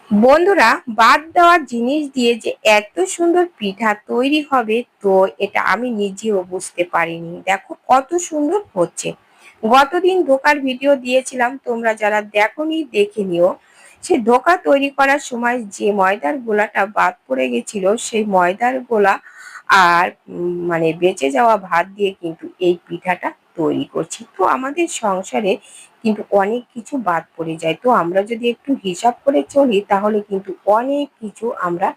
বন্ধুরা, বাদ দেওয়া জিনিস দিয়ে যে এত সুন্দর পিঠা তৈরি হবে, তো এটা আমি নিজেও বুঝতে পারিনি। দেখো কত সুন্দর হচ্ছে। গতদিন ধোকার ভিডিও দিয়েছিলাম, তোমরা যারা দেখোনি দেখে নিও। সে ধোকা তৈরি করার সময় যে ময়দার গোলাটা বাদ পড়ে গেছিল, সেই ময়দার গোলা আর মানে বেঁচে যাওয়া ভাত দিয়ে কিন্তু এই পিঠাটা তৈরি করছি। তো আমাদের সংসারে কিন্তু অনেক কিছু বাদ পড়ে যায়। তো আমরা যদি একটু হিসাব করে চলি, তাহলে কিন্তু অনেক কিছু আমরা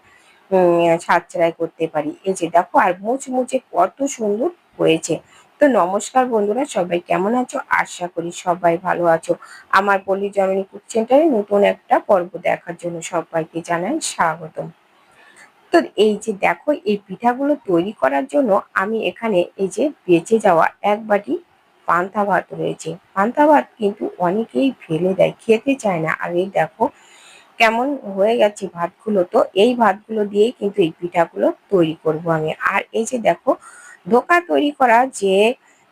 সাশ্রয় করতে পারি। এই যে দেখো, আর মুচমুচে কত সুন্দর হয়েছে। তো নমস্কার বন্ধুরা, সবাই কেমন আছো? আশা করি সবাই ভালো আছো। আমার পল্লী জননী কুক সেন্টারে নতুন একটা পর্ব দেখার জন্য সবাইকে জানাই স্বাগতম। তো এই যে দেখো, এই পিঠাগুলো তৈরি করার জন্য আমি এখানে এই যে বেঁচে যাওয়া এক বাটি পান্তা ভাত রয়েছে। পান্তা ভাত কিন্তু অনেকেই ফেলে দেয়, খেতে চায় না। আর এই দেখো কেমন হয়ে গেছে ভাতগুলো। তো এই ভাতগুলো দিয়েই কিন্তু এই পিঠাগুলো তৈরি করব আমি। আর এই যে দেখো, ধোকা তৈরি করা যে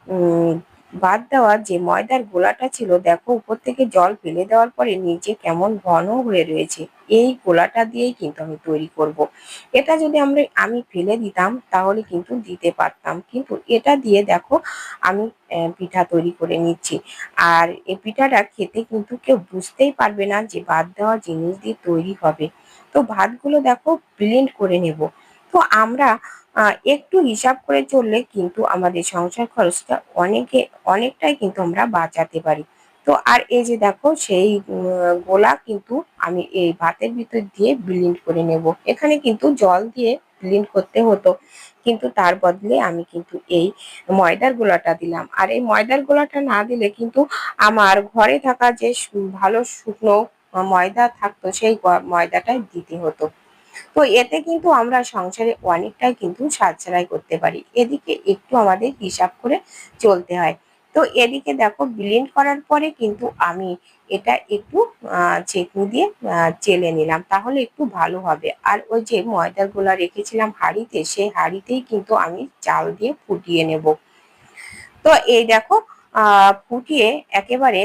উম বাদ দেওয়া যে ময়দার গোলাটা ছিল, দেখো উপর থেকে জল ফেলে দেওয়ার পরে নিচে কেমন ঘন হয়ে রয়েছে। এই গোলাটা দিয়েই কিন্তু আমি তৈরি করব। এটা যদি আমি ফেলে দিতাম, তাহলে কিন্তু দিতে পারতাম, কিন্তু এটা দিয়ে দেখো আমি পিঠা তৈরি করে নিচ্ছি। আর এই পিঠাটা খেতে কিন্তু কেউ বুঝতেই পারবে না যে বাদ দেওয়া জিনিস দিয়ে তৈরি হবে। তো ভাতগুলো দেখো ব্লেন্ড করে নেব। তো আমরা একটু হিসাব করে চললে কিন্তু আমাদের সংসার খরচটা অনেকটাই কিন্তু আমরা বাঁচাতে পারি। তো আর এই যে দেখো, সেই গোলা কিন্তু আমি এই ভাতের ভিতর দিয়ে ব্লেন্ড করে নেব। এখানে কিন্তু জল দিয়ে ব্লেন্ড করতে হতো, কিন্তু তার বদলে আমি কিন্তু এই ময়দার গোলাটা দিলাম। আর এই ময়দার গোলাটা না দিলে কিন্তু আমার ঘরে থাকা যে ভালো শুকনো ময়দা থাকতো, সেই ময়দাটাই দিতে হতো। তো এতে কিন্তু আমরা সংসারে অনেকটাই কিন্তু সাশ্রয় করতে পারি। এদিকে একটু আমাদের হিসাব করে চলতে হয়। তো এদিকে দেখো, ব্লেন্ড করার পরে কিন্তু আমি এটা একটু ছেঁকনি দিয়ে চেলে নিলাম, তাহলে একটু ভালো হবে। আর ওই যে ময়দার গোলা রেখেছিলাম হাঁড়িতে, সেই হাঁড়িতেই কিন্তু আমি চাল দিয়ে ফুটিয়ে নেব। তো এই দেখো, ফুটিয়ে একেবারে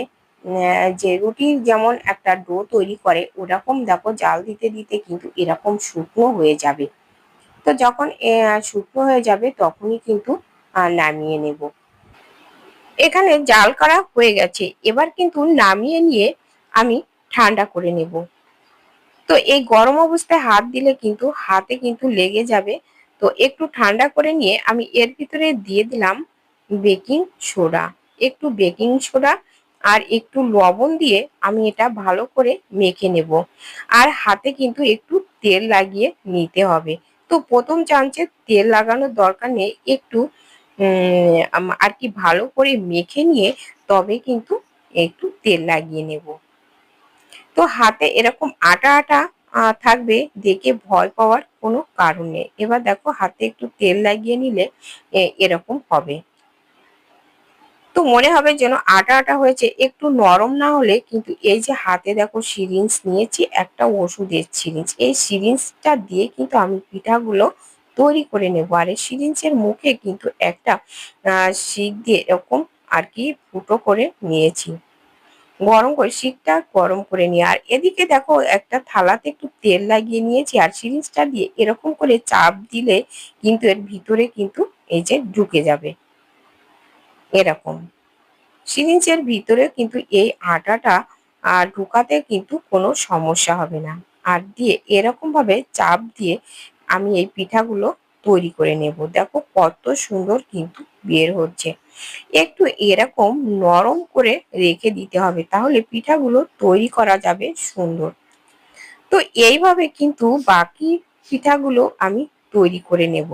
যে রুটির যেমন একটা ডো তৈরি করে, ওরকম দেখো জাল দিতে দিতে কিন্তু এরকম শুকনো হয়ে যাবে। তো যখন শুকনো হয়ে যাবে, তখনই কিন্তু নামিয়ে নেব। এখানে জাল করা হয়ে গেছে, এবার কিন্তু নামিয়ে নিয়ে আমি ঠান্ডা করে নেব। তো এই গরম অবস্থায় হাত দিলে কিন্তু হাতে কিন্তু লেগে যাবে। তো একটু ঠান্ডা করে নিয়ে আমি এর ভিতরে দিয়ে দিলাম বেকিং সোডা। একটু বেকিং সোডা আর একটু লবণ দিয়ে আমি এটা ভালো করে মেখে নেব। আর হাতে কিন্তু একটু তেল লাগিয়ে নিতে হবে। তো প্রথম চামচে তেল লাগানোর দরকার নেই, একটু আর কি ভালো করে মেখে নিয়ে তবে কিন্তু একটু তেল লাগিয়ে নেব। তো হাতে এরকম আটা আটা থাকবে, দেখে ভয় পাওয়ার কোনো কারণ নেই। এবার দেখো, হাতে একটু তেল লাগিয়ে নিলে এরকম হবে। তো মনে হবে যেন আটা আটা হয়েছে। একটু নরম না হলে কিন্তু এই যে হাতে দেখো সিরিঞ্জ নিয়েছি, একটা ওষুধের সিরিঞ্জ, এই সিরিঞ্জটা দিয়ে কিন্তু আমি পিঠাগুলো তৈরি করে নেবো। আর এই সিরিঞ্জের মুখে কিন্তু একটা শিক দিয়ে এরকম আর কি ফুটো করে নিয়েছি। গরম করে শিকটা গরম করে নিয়ে, আর এদিকে দেখো একটা থালাতে একটু তেল লাগিয়ে নিয়েছি, আর সিরিঞ্জটা দিয়ে এরকম করে চাপ দিলে কিন্তু এর ভিতরে কিন্তু এই যে ঢুকে যাবে এরকম। সিরিঞ্জের ভিতরে কিন্তু এই আটাটা ঢুকাতে কিন্তু কোনো সমস্যা হবে না। আর দিয়ে এরকম ভাবে চাপ দিয়ে আমি এই পিঠাগুলো তৈরি করে নেব। দেখো কত সুন্দর কিন্তু বের হচ্ছে। একটু এরকম নরম করে রেখে দিতে হবে, তাহলে পিঠাগুলো তৈরি করা যাবে সুন্দর। তো এইভাবে কিন্তু বাকি পিঠাগুলো আমি তৈরি করে নেব।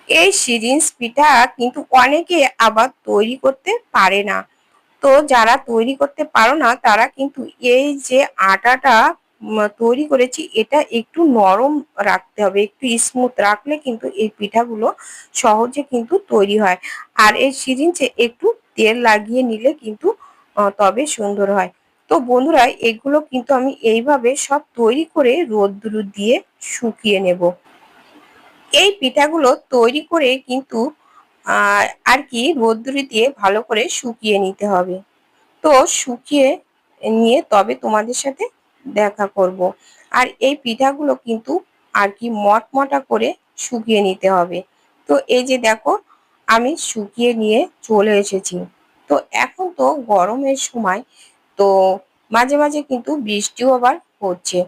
এই সিরিঞ্জ পিঠা কিন্তু অনেকে আবার তৈরি করতে পারে না। তো যারা তৈরি করতে পারো না, তারা কিন্তু এই যে আটাটা তৈরি করেছি, এটা একটু নরম রাখতে হবে, একটু স্মুথ রাখলে কিন্তু এই পিঠাগুলো সহজে কিন্তু তৈরি হয়। আর এই সিরিঞ্জে একটু তেল লাগিয়ে নিলে কিন্তু তবে সুন্দর হয়। তো বন্ধুরা, এগুলো কিন্তু আমি এইভাবে সব তৈরি করে রোদ্দুর দিয়ে শুকিয়ে নেব। এই পিঠাগুলো তৈরি করে কিন্তু আর কি রোদ্দুরে দিয়ে ভালো করে শুকিয়ে নিতে হবে। তো শুকিয়ে নিয়ে তবে তোমাদের সাথে দেখা করব। আর এই পিঠাগুলো কিন্তু আর কি মটমটা করে শুকিয়ে নিতে হবে। তো এই যে দেখো আমি শুকিয়ে নিয়ে চলে এসেছি। তো এখন তো গরমের সময়, তো মাঝে মাঝে কিন্তু বৃষ্টিও আবার হচ্ছে।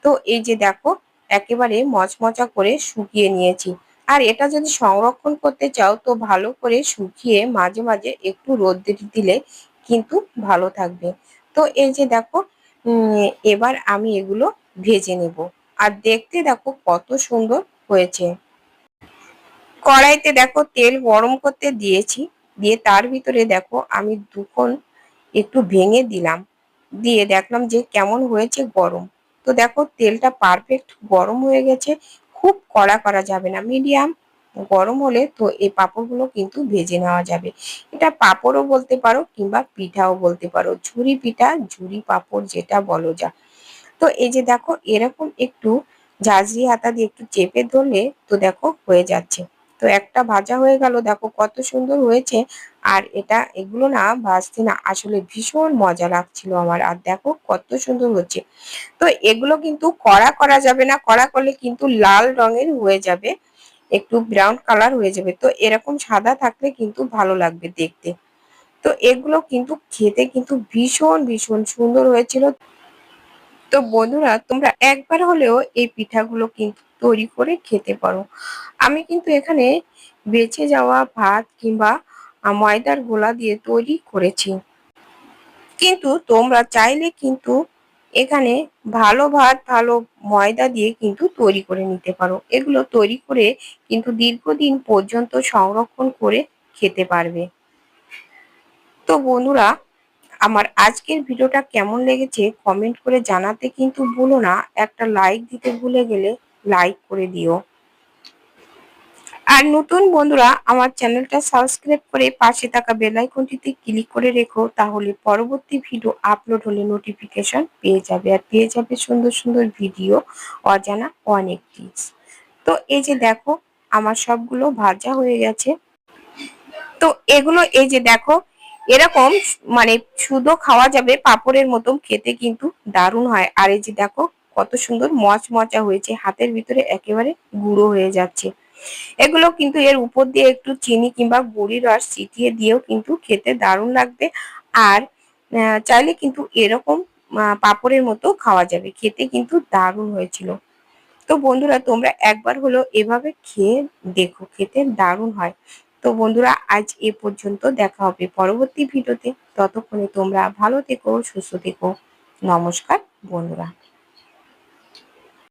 তো এই যে দেখো একেবারে মচমচা করে শুকিয়ে নিয়েছি। আর এটা যদি সংরক্ষণ করতে চাও তো ভালো করে শুকিয়ে মাঝে মাঝে একটু রোদ্রে দিলে কিন্তু ভালো থাকবে। তো এই যে দেখো এবার আমি এগুলো ভেজে নেব। আর দেখতে দেখো কত সুন্দর হয়েছে। কড়াইতে দেখো তেল গরম করতে দিয়েছি, দিয়ে তার ভিতরে দেখো আমি দুখন একটু ভেঙে দিলাম, দিয়ে দেখলাম যে কেমন হয়েছে গরম। তো দেখো তেলটা পারফেক্ট গরম হয়ে গেছে, খুব কড়া করা যাবে না, মিডিয়াম গরম হলে তো এই পাঁপড়গুলো কিন্তু ভেজে নেওয়া যাবে। এটা পাঁপড়ও বলতে পারো কিংবা পিঠাও বলতে পারো, ঝুরি পিঠা ঝুরি পাঁপড় যেটা বলো যা। তো এই যে দেখো এরকম একটু ঝাঁঝরি হাতা দিয়ে একটু চেপে ধরলে তো দেখো হয়ে যাচ্ছে। তো একটা ভাজা হয়ে গেল, দেখো কত সুন্দর হয়েছে। আর এগুলো না ভাজতে না আসলে ভীষণ মজা লাগছিল আমার। আর দেখো কত সুন্দর হচ্ছে। তো এগুলো কিন্তু কড়া করা যাবে না, কড়া করলে কিন্তু লাল রঙের হয়ে যাবে, একটু ব্রাউন কালার হয়ে যাবে। তো এরকম সাদা থাকলে কিন্তু ভালো লাগবে দেখতে। তো এগুলো কিন্তু খেতে কিন্তু ভীষণ ভীষণ সুন্দর হয়েছিল। তো বন্ধুরা তোমরা একবার হলেও এই পিঠাগুলো কিন্তু তৈরি করে খেতে পারো। আমি কিন্তু এখানে বেঁচে যাওয়া ভাত কিংবা ময়দার গোলা দিয়ে তৈরি করেছি। কিন্তু তোমরা চাইলে কিন্তু এখানে ভালো ভাত ভালো ময়দা দিয়ে কিন্তু তৈরি করে নিতে পারো। এগুলো তৈরি করে কিন্তু দীর্ঘদিন পর্যন্ত সংরক্ষণ করে খেতে পারবে। তো বন্ধুরা আমার আজকের ভিডিওটা কেমন লেগেছে কমেন্ট করে জানাতে কিন্তু ভুলো না। একটা লাইক দিতে ভুলে গেলে লাইক করে দিও। আর নতুন বন্ধুরা আমার চ্যানেলটা সাবস্ক্রাইব করে পাশে থাকা বেল আইকনটিতে ক্লিক করে রেখো, তাহলে পরবর্তী ভিডিও আপলোড হলে নোটিফিকেশন পেয়ে যাবে। আর পেয়ে যাবে সুন্দর সুন্দর ভিডিও, অজানা অনেক টিপস। তো এই যে দেখো আমার সবগুলো ভাজা হয়ে গেছে। তো এগুলো এই যে দেখো এরকম মানে শুধু খাওয়া যাবে, পাঁপড়ের মতন খেতে কিন্তু দারুণ হয়। আর এই যে দেখো কত সুন্দর মচমচা হয়েছে, হাতের ভিতরে একেবারে গুঁড়ো হয়ে যাচ্ছে। এগুলো কিন্তু এর উপর দিয়ে একটু চিনি কিংবা গুড়ির রস ছিটিয়ে দিয়েও কিন্তু খেতে দারুণ লাগবে। আর চাইলে কিন্তু এরকম পাঁপড়ের মতো খাওয়া যাবে, খেতে কিন্তু দারুণ হয়েছিল। তো বন্ধুরা তোমরা একবার হলো এভাবে খেয়ে দেখো, খেতে দারুণ হয়। তো বন্ধুরা আজ এ পর্যন্ত, দেখা হবে পরবর্তী ভিডিওতে। ততক্ষণে তোমরা ভালো থেকো, সুস্থ থেকো। নমস্কার বন্ধুরা।